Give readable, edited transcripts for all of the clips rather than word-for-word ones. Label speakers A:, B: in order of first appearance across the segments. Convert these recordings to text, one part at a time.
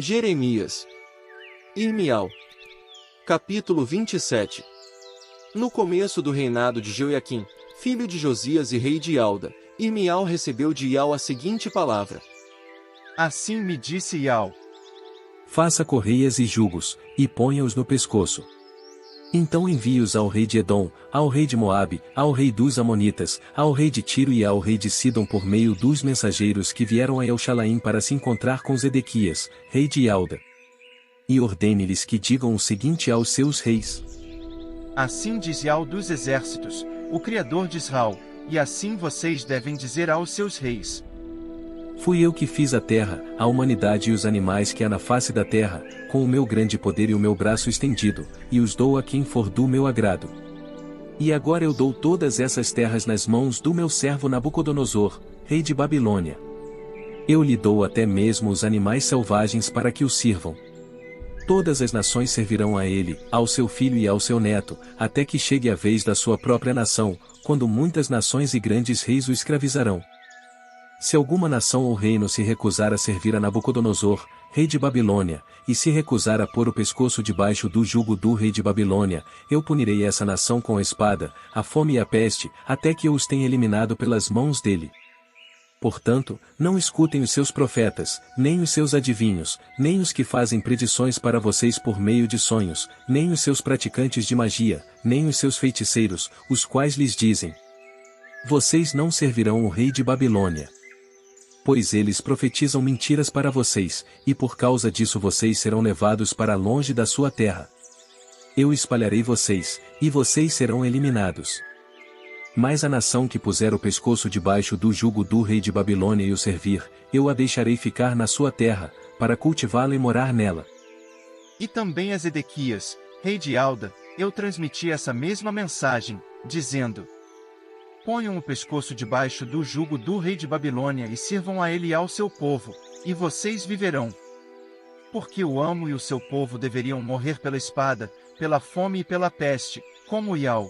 A: Jeremias. Irmial. Capítulo 27. No começo do reinado de Jeoiaquim, filho de Josias e rei de Alda, Irmial recebeu de Ial a seguinte palavra.
B: Assim me disse Ial.
C: Faça correias e jugos, e ponha-os no pescoço. Então envie-os ao rei de Edom, ao rei de Moabe, ao rei dos Amonitas, ao rei de Tiro e ao rei de Sidom por meio dos mensageiros que vieram a Elxalaim para se encontrar com Zedequias, rei de Alda. E ordene-lhes que digam o seguinte aos seus reis.
B: Assim diz Ial dos exércitos, o Criador de Israel, e assim vocês devem dizer aos seus reis.
C: Fui eu que fiz a terra, a humanidade e os animais que há na face da terra, com o meu grande poder e o meu braço estendido, e os dou a quem for do meu agrado. E agora eu dou todas essas terras nas mãos do meu servo Nabucodonosor, rei de Babilônia. Eu lhe dou até mesmo os animais selvagens para que o sirvam. Todas as nações servirão a ele, ao seu filho e ao seu neto, até que chegue a vez da sua própria nação, quando muitas nações e grandes reis o escravizarão. Se alguma nação ou reino se recusar a servir a Nabucodonosor, rei de Babilônia, e se recusar a pôr o pescoço debaixo do jugo do rei de Babilônia, eu punirei essa nação com a espada, a fome e a peste, até que eu os tenha eliminado pelas mãos dele. Portanto, não escutem os seus profetas, nem os seus adivinhos, nem os que fazem predições para vocês por meio de sonhos, nem os seus praticantes de magia, nem os seus feiticeiros, os quais lhes dizem: vocês não servirão o rei de Babilônia. Pois eles profetizam mentiras para vocês, e por causa disso vocês serão levados para longe da sua terra. Eu espalharei vocês, e vocês serão eliminados. Mas a nação que puser o pescoço debaixo do jugo do rei de Babilônia e o servir, eu a deixarei ficar na sua terra, para cultivá-la e morar nela.
B: E também a Zedequias, rei de Alda, eu transmiti essa mesma mensagem, dizendo: ponham o pescoço debaixo do jugo do rei de Babilônia e sirvam a ele e ao seu povo, e vocês viverão. Porque o amo e o seu povo deveriam morrer pela espada, pela fome e pela peste, como Ial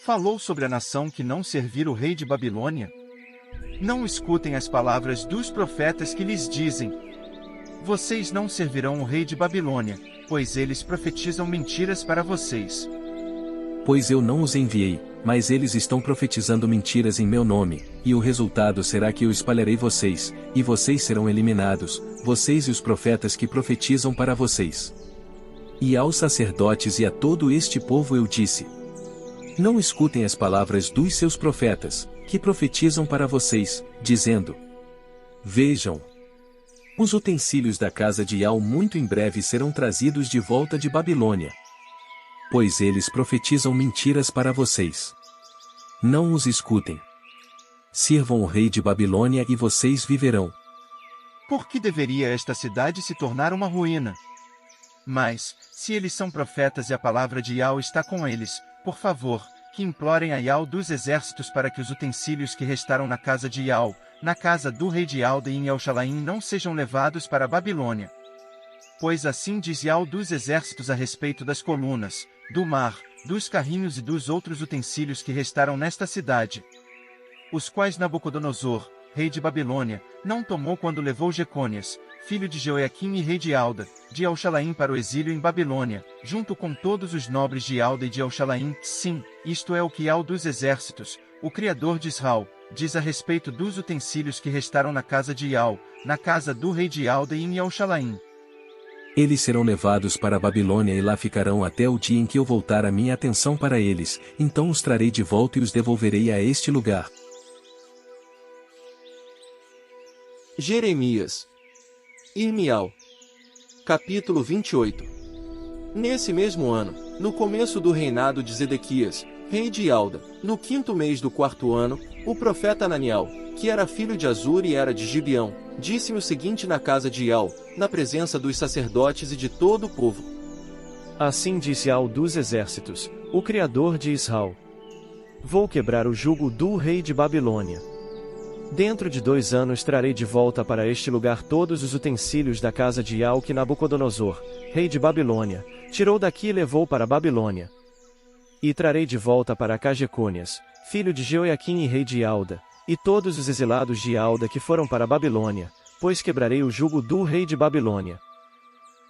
B: falou sobre a nação que não servir o rei de Babilônia. Não escutem as palavras dos profetas que lhes dizem: vocês não servirão o rei de Babilônia, pois eles profetizam mentiras para vocês.
C: Pois eu não os enviei, mas eles estão profetizando mentiras em meu nome, e o resultado será que eu espalharei vocês, e vocês serão eliminados, vocês e os profetas que profetizam para vocês. E aos sacerdotes e a todo este povo eu disse: não escutem as palavras dos seus profetas, que profetizam para vocês, dizendo: vejam, os utensílios da casa de Ial muito em breve serão trazidos de volta de Babilônia. Pois eles profetizam mentiras para vocês. Não os escutem. Sirvam o rei de Babilônia e vocês viverão.
B: Por que deveria esta cidade se tornar uma ruína? Mas, se eles são profetas e a palavra de Ial está com eles, por favor, que implorem a Ial dos exércitos para que os utensílios que restaram na casa de Ial, na casa do rei de Alda e em Elxalaim não sejam levados para a Babilônia. Pois assim diz Ial dos exércitos a respeito das colunas, do mar, dos carrinhos e dos outros utensílios que restaram nesta cidade, os quais Nabucodonosor, rei de Babilônia, não tomou quando levou Jecônias, filho de Jeoiaquim e rei de Alda, de Elxalaim para o exílio em Babilônia, junto com todos os nobres de Alda e de Elxalaim. Sim, isto é o que Ial dos exércitos, o Criador de Israel, diz a respeito dos utensílios que restaram na casa de Ial, na casa do rei de Alda e em Elxalaim.
C: Eles serão levados para a Babilônia e lá ficarão até o dia em que eu voltar a minha atenção para eles, então os trarei de volta e os devolverei a este lugar.
A: Jeremias. Irmial. Capítulo 28. Nesse mesmo ano, no começo do reinado de Zedequias, rei de Alda, no 5º mês do 4º ano, o profeta Ananiel, que era filho de Azur e era de Gibeão, disse-me o seguinte na casa de Ial, na presença dos sacerdotes e de todo o povo.
D: Assim disse Ial dos exércitos, o Criador de Israel: vou quebrar o jugo do rei de Babilônia. Dentro de 2 anos trarei de volta para este lugar todos os utensílios da casa de Ial que Nabucodonosor, rei de Babilônia, tirou daqui e levou para a Babilônia. E trarei de volta para cá Jecônias, filho de Jeoiaquim e rei de Alda, e todos os exilados de Alda que foram para a Babilônia, pois quebrarei o jugo do rei de Babilônia.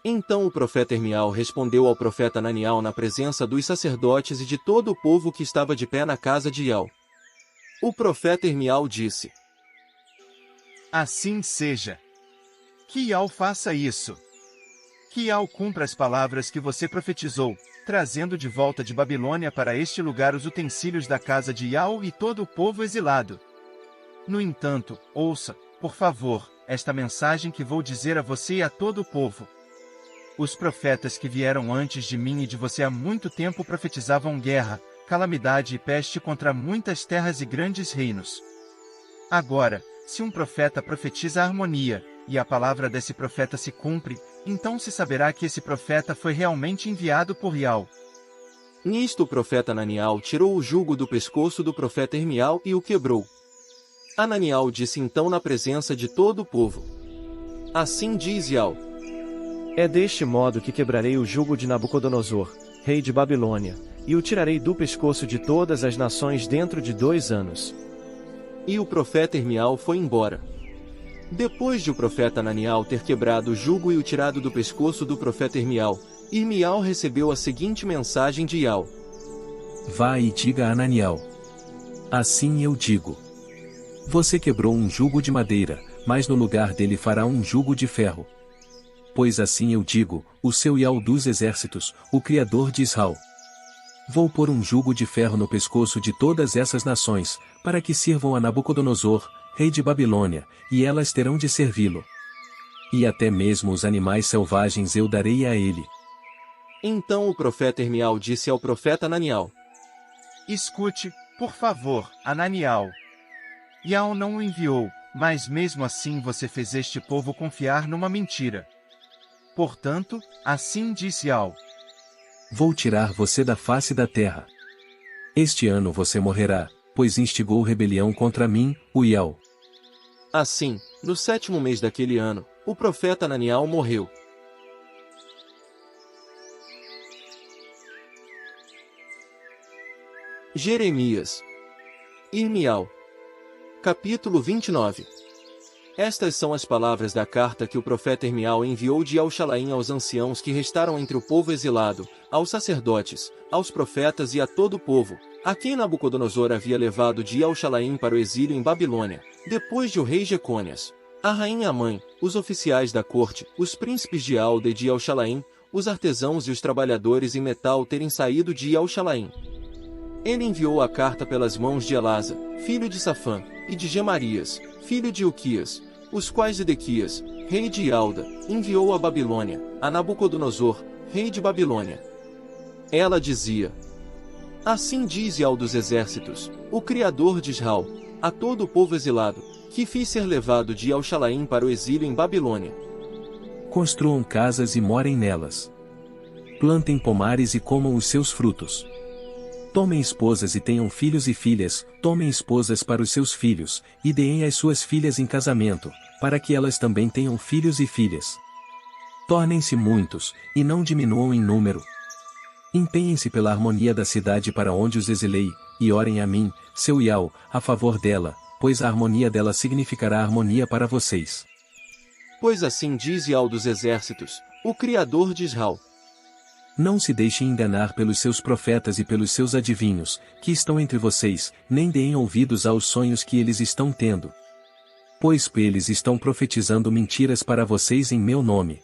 A: Então o profeta Irmial respondeu ao profeta Ananiel na presença dos sacerdotes e de todo o povo que estava de pé na casa de Ial. O profeta Irmial disse:
B: Assim seja. Que Ial faça isso. Que Ial cumpra as palavras que você profetizou, trazendo de volta de Babilônia para este lugar os utensílios da casa de Ial e todo o povo exilado. No entanto, ouça, por favor, esta mensagem que vou dizer a você e a todo o povo. Os profetas que vieram antes de mim e de você há muito tempo profetizavam guerra, calamidade e peste contra muitas terras e grandes reinos. Agora, se um profeta profetiza harmonia, e a palavra desse profeta se cumpre, então se saberá que esse profeta foi realmente enviado por Ial.
A: Nisto o profeta Ananiel tirou o jugo do pescoço do profeta Irmial e o quebrou. Ananiel disse então na presença de todo o povo: Assim diz Ial:
D: É deste modo que quebrarei o jugo de Nabucodonosor, rei de Babilônia, e o tirarei do pescoço de todas as nações dentro de 2 anos.
A: E o profeta Irmial foi embora. Depois de o profeta Ananiel ter quebrado o jugo e o tirado do pescoço do profeta Irmial, Irmial recebeu a seguinte mensagem de Ial:
C: Vá e diga a Ananiel: Assim eu digo. Você quebrou um jugo de madeira, mas no lugar dele fará um jugo de ferro. Pois assim eu digo, o seu Ial dos exércitos, o Criador de Israel. Vou pôr um jugo de ferro no pescoço de todas essas nações, para que sirvam a Nabucodonosor, rei de Babilônia, e elas terão de servi-lo. E até mesmo os animais selvagens eu darei a ele.
A: Então o profeta Irmial disse ao profeta Ananiel:
B: Escute, por favor, Ananiel. Ial não o enviou, mas mesmo assim você fez este povo confiar numa mentira. Portanto, assim disse Ial:
C: Vou tirar você da face da terra. Este ano você morrerá, pois instigou rebelião contra mim, o Ial.
A: Assim, no 7º mês daquele ano, o profeta Ananiel morreu. Jeremias. Irmial. Capítulo 29. Estas são as palavras da carta que o profeta Irmial enviou de Elxalaim aos anciãos que restaram entre o povo exilado, aos sacerdotes, aos profetas e a todo o povo, a quem Nabucodonosor havia levado de Elxalaim para o exílio em Babilônia, depois de o rei Jecônias, a rainha mãe, os oficiais da corte, os príncipes de Alda e de Elxalaim, os artesãos e os trabalhadores em metal terem saído de Elxalaim. Ele enviou a carta pelas mãos de Elasa, filho de Safã, e de Gemarias, filho de Uquias, os quais Zedequias, rei de Alda, enviou a Babilônia, a Nabucodonosor, rei de Babilônia. Ela dizia: Assim diz Ial dos exércitos, o Criador de Israel, a todo o povo exilado, que fiz ser levado de Elxalaim para o exílio em Babilônia.
C: Construam casas e morem nelas. Plantem pomares e comam os seus frutos. Tomem esposas e tenham filhos e filhas, tomem esposas para os seus filhos, e deem as suas filhas em casamento, para que elas também tenham filhos e filhas. Tornem-se muitos, e não diminuam em número. Empenhem-se pela harmonia da cidade para onde os exilei, e orem a mim, seu Ial, a favor dela, pois a harmonia dela significará harmonia para vocês.
A: Pois assim diz Ial dos exércitos, o Criador de Israel.
C: Não se deixem enganar pelos seus profetas e pelos seus adivinhos, que estão entre vocês, nem deem ouvidos aos sonhos que eles estão tendo. Pois eles estão profetizando mentiras para vocês em meu nome.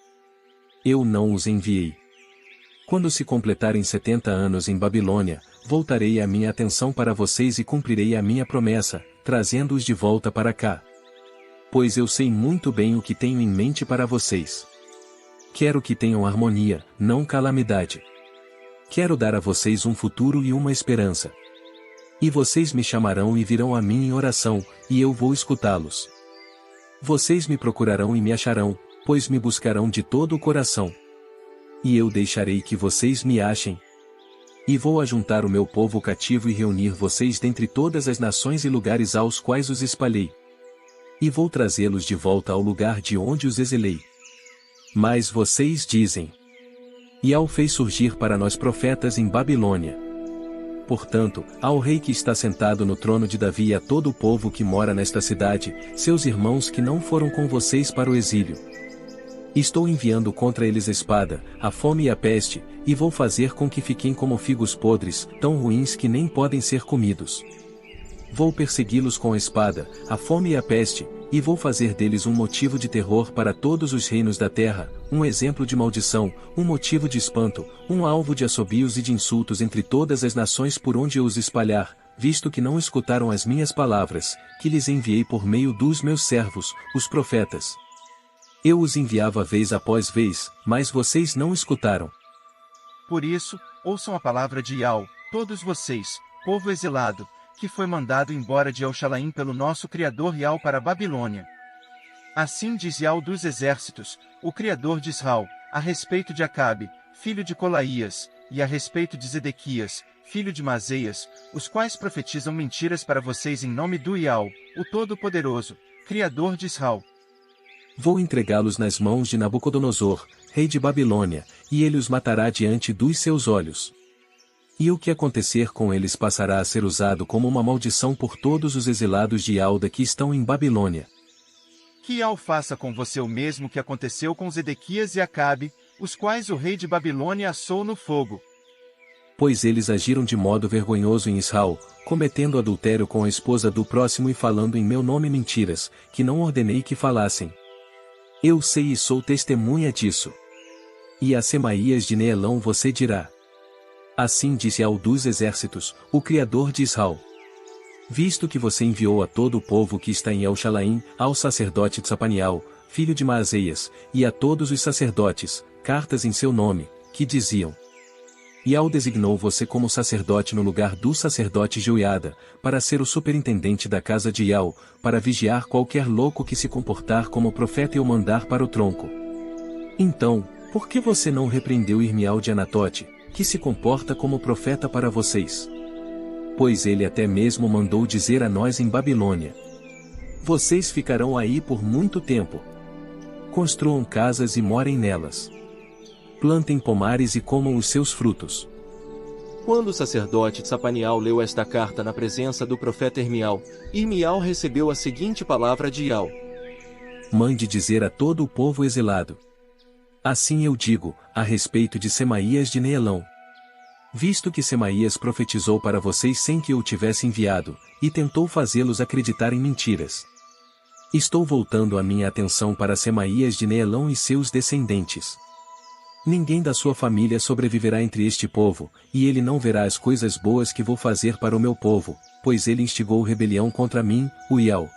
C: Eu não os enviei. Quando se completarem 70 anos em Babilônia, voltarei a minha atenção para vocês e cumprirei a minha promessa, trazendo-os de volta para cá. Pois eu sei muito bem o que tenho em mente para vocês. Quero que tenham harmonia, não calamidade. Quero dar a vocês um futuro e uma esperança. E vocês me chamarão e virão a mim em oração, e eu vou escutá-los. Vocês me procurarão e me acharão, pois me buscarão de todo o coração. E eu deixarei que vocês me achem. E vou ajuntar o meu povo cativo e reunir vocês dentre todas as nações e lugares aos quais os espalhei. E vou trazê-los de volta ao lugar de onde os exilei. Mas vocês dizem: Ial fez surgir para nós profetas em Babilônia. Portanto, ao rei que está sentado no trono de Davi e a todo o povo que mora nesta cidade, seus irmãos que não foram com vocês para o exílio. Estou enviando contra eles a espada, a fome e a peste, e vou fazer com que fiquem como figos podres, tão ruins que nem podem ser comidos. Vou persegui-los com a espada, a fome e a peste, e vou fazer deles um motivo de terror para todos os reinos da terra, um exemplo de maldição, um motivo de espanto, um alvo de assobios e de insultos entre todas as nações por onde eu os espalhar, visto que não escutaram as minhas palavras, que lhes enviei por meio dos meus servos, os profetas. Eu os enviava vez após vez, mas vocês não escutaram.
B: Por isso, ouçam a palavra de Iau, todos vocês, povo exilado, que foi mandado embora de Elshalaim pelo nosso Criador Iau para a Babilônia. Assim diz Iau dos exércitos, o Criador de Israel, a respeito de Acabe, filho de Colaías, e a respeito de Zedequias, filho de Maseias, os quais profetizam mentiras para vocês em nome do Iau, o Todo-Poderoso, Criador de Israel.
C: Vou entregá-los nas mãos de Nabucodonosor, rei de Babilônia, e ele os matará diante dos seus olhos. E o que acontecer com eles passará a ser usado como uma maldição por todos os exilados de Ialda que estão em Babilônia.
B: Que Iau faça com você o mesmo que aconteceu com Zedequias e Acabe, os quais o rei de Babilônia assou no fogo.
C: Pois eles agiram de modo vergonhoso em Israel, cometendo adultério com a esposa do próximo e falando em meu nome mentiras, que não ordenei que falassem. Eu sei e sou testemunha disso. E a Semaías de Neelão você dirá: assim disse Iau dos exércitos, o Criador de Israel. Visto que você enviou a todo o povo que está em Elshalaim, ao sacerdote Tsapaniel, filho de Maaseias, e a todos os sacerdotes, cartas em seu nome, que diziam: Iau designou você como sacerdote no lugar do sacerdote Joiada, para ser o superintendente da casa de Iau, para vigiar qualquer louco que se comportar como profeta e o mandar para o tronco. Então, por que você não repreendeu Irmial de Anatote, que se comporta como profeta para vocês? Pois ele até mesmo mandou dizer a nós em Babilônia: vocês ficarão aí por muito tempo. Construam casas e morem nelas. Plantem pomares e comam os seus frutos.
A: Quando o sacerdote Tsapaniel leu esta carta na presença do profeta Irmial, Irmial recebeu a seguinte palavra de Iau:
C: mande dizer a todo o povo exilado: assim eu digo, a respeito de Semaías de Neelão. Visto que Semaías profetizou para vocês sem que eu o tivesse enviado, e tentou fazê-los acreditar em mentiras. Estou voltando a minha atenção para Semaías de Neelão e seus descendentes. Ninguém da sua família sobreviverá entre este povo, e ele não verá as coisas boas que vou fazer para o meu povo, pois ele instigou rebelião contra mim, o Iau.